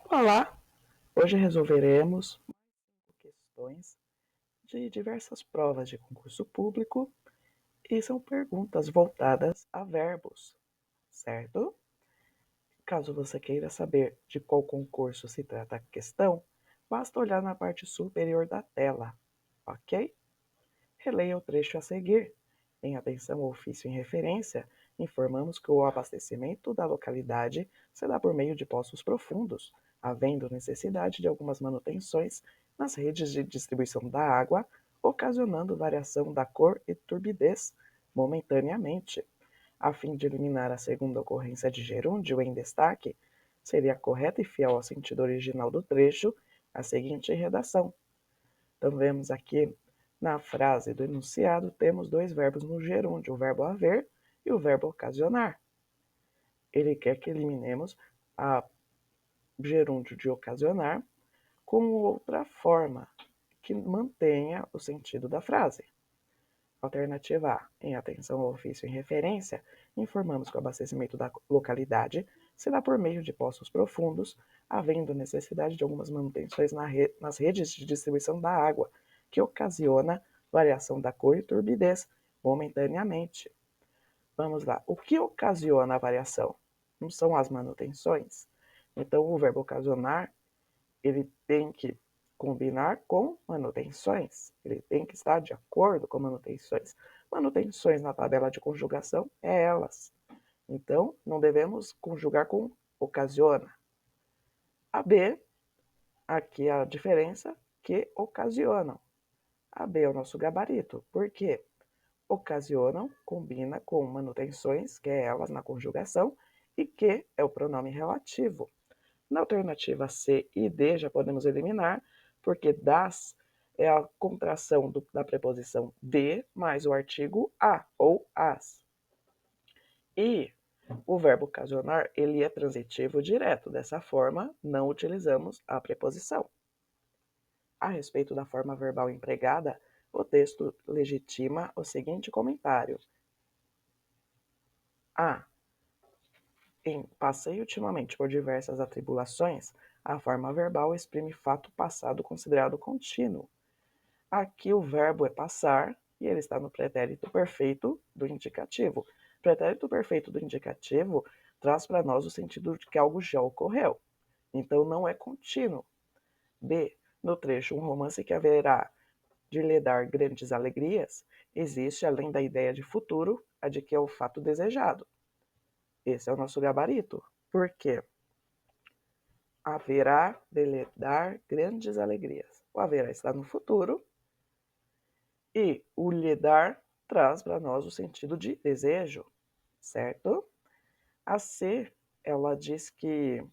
Olá! Hoje resolveremos questões de diversas provas de concurso público e são perguntas voltadas a verbos, certo? Caso você queira saber de qual concurso se trata a questão, basta olhar na parte superior da tela, ok? Releia o trecho a seguir. Em atenção ao ofício em referência, informamos que o abastecimento da localidade se dá por meio de poços profundos, havendo necessidade de algumas manutenções nas redes de distribuição da água, ocasionando variação da cor e turbidez momentaneamente. A fim de eliminar a segunda ocorrência de gerúndio em destaque, seria correta e fiel ao sentido original do trecho a seguinte redação. Então, vemos aqui na frase do enunciado, temos dois verbos no gerúndio, o verbo haver e o verbo ocasionar. Ele quer que eliminemos a gerúndio de ocasionar com outra forma que mantenha o sentido da frase. Alternativa A. Em atenção ao ofício em referência, informamos que o abastecimento da localidade se dá por meio de poços profundos, havendo necessidade de algumas manutenções nas redes de distribuição da água, que ocasiona variação da cor e turbidez momentaneamente. Vamos lá. O que ocasiona a variação? Não são as manutenções? Então, o verbo ocasionar, ele tem que combinar com manutenções, ele tem que estar de acordo com manutenções. Manutenções na tabela de conjugação é elas. Então, não devemos conjugar com ocasiona. A B, aqui a diferença, que ocasionam. A B é o nosso gabarito. Por quê? Ocasionam combina com manutenções, que é elas na conjugação, e que é o pronome relativo. Na alternativa C e D já podemos eliminar, porque das é a contração da preposição de mais o artigo a ou as. E o verbo ocasionar, ele é transitivo direto. Dessa forma, não utilizamos a preposição. A respeito da forma verbal empregada, o texto legitima o seguinte comentário. A. Passei ultimamente por diversas atribulações, a forma verbal exprime fato passado considerado contínuo. Aqui o verbo é passar e ele está no pretérito perfeito do indicativo. O pretérito perfeito do indicativo traz para nós o sentido de que algo já ocorreu. Então não é contínuo. B. No trecho um romance que haverá de lhe dar grandes alegrias, existe, além da ideia de futuro, a de que é o fato desejado. Esse é o nosso gabarito. Por quê? Haverá de lhe dar grandes alegrias. O haverá está no futuro e o lhe dar traz para nós o sentido de desejo, certo? A C, ela diz que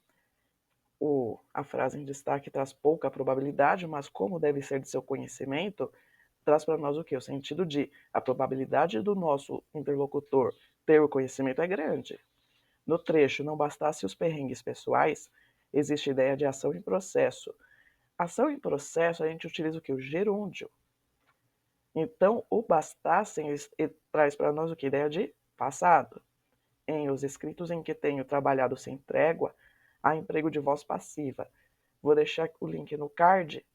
a frase em destaque traz pouca probabilidade, mas como deve ser de seu conhecimento, traz para nós o quê? O sentido de a probabilidade do nosso interlocutor ter o conhecimento é grande. No trecho, não bastasse os perrengues pessoais, existe a ideia de ação em processo. Ação em processo, a gente utiliza o que? O gerúndio. Então, o bastassem traz para nós o que? Ideia de passado. Em os escritos em que tenho trabalhado sem trégua, há emprego de voz passiva. Vou deixar o link no card,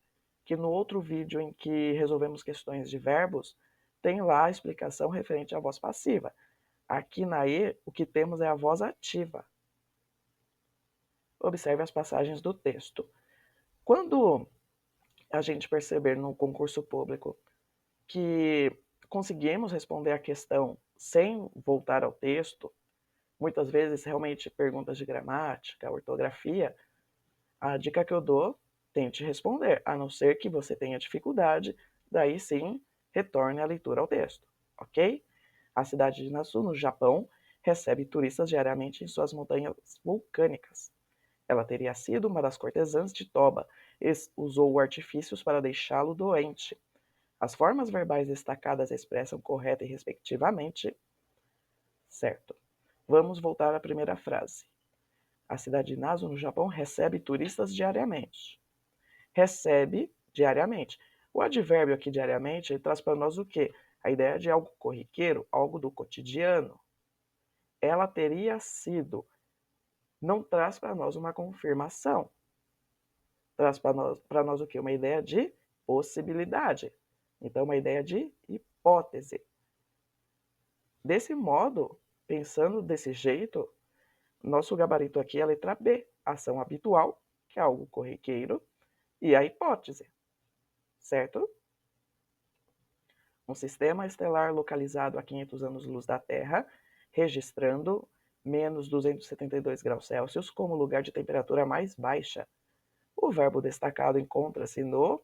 que no outro vídeo em que resolvemos questões de verbos, tem lá a explicação referente à voz passiva. Aqui na E, o que temos é a voz ativa. Observe as passagens do texto. Quando a gente perceber no concurso público que conseguimos responder a questão sem voltar ao texto, muitas vezes realmente perguntas de gramática, ortografia, a dica que eu dou, tente responder, a não ser que você tenha dificuldade, daí sim, retorne a leitura ao texto, ok? A cidade de Nasu, no Japão, recebe turistas diariamente em suas montanhas vulcânicas. Ela teria sido uma das cortesãs de Toba e usou artifícios para deixá-lo doente. As formas verbais destacadas expressam correta e respectivamente. Certo. Vamos voltar à primeira frase. A cidade de Nasu, no Japão, recebe turistas diariamente. Recebe diariamente. O advérbio aqui diariamente ele traz para nós o quê? A ideia de algo corriqueiro, algo do cotidiano. Ela teria sido. Não traz para nós uma confirmação. traz para nós o quê? Uma ideia de possibilidade. Então, uma ideia de hipótese. Desse modo, pensando desse jeito, nosso gabarito aqui é a letra B, ação habitual, que é algo corriqueiro, e a hipótese, certo? Um sistema estelar localizado a 500 anos-luz da Terra, registrando menos 272 graus Celsius como lugar de temperatura mais baixa. O verbo destacado encontra-se no...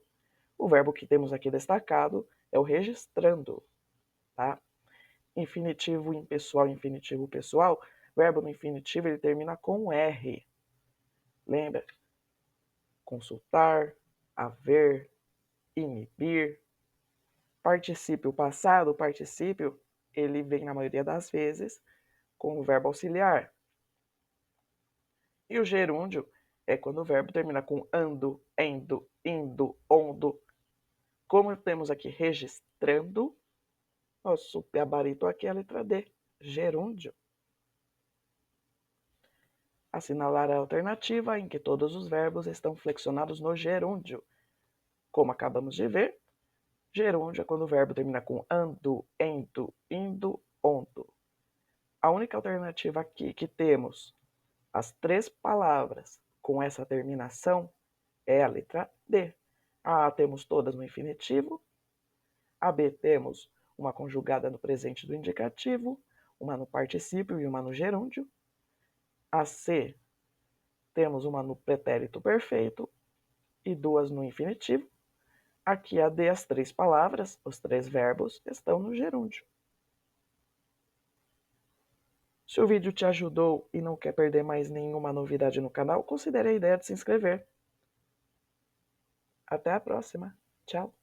O verbo que temos aqui destacado é o registrando, tá? Infinitivo impessoal, infinitivo pessoal. Verbo no infinitivo ele termina com R. Lembra? Consultar, haver, inibir. Particípio passado, o particípio, ele vem na maioria das vezes com o verbo auxiliar. E o gerúndio é quando o verbo termina com ando, endo, indo, ondo. Como temos aqui registrando, nosso gabarito aqui é a letra D, gerúndio. Assinalar a alternativa em que todos os verbos estão flexionados no gerúndio. Como acabamos de ver, gerúndio é quando o verbo termina com ando, endo, indo, ondo. A única alternativa aqui que temos, as três palavras com essa terminação, é a letra D. A temos todas no infinitivo, a B temos uma conjugada no presente do indicativo, uma no particípio e uma no gerúndio. A C temos uma no pretérito perfeito e duas no infinitivo. Aqui a D, as três palavras, os três verbos, estão no gerúndio. Se o vídeo te ajudou e não quer perder mais nenhuma novidade no canal, considere a ideia de se inscrever. Até a próxima. Tchau.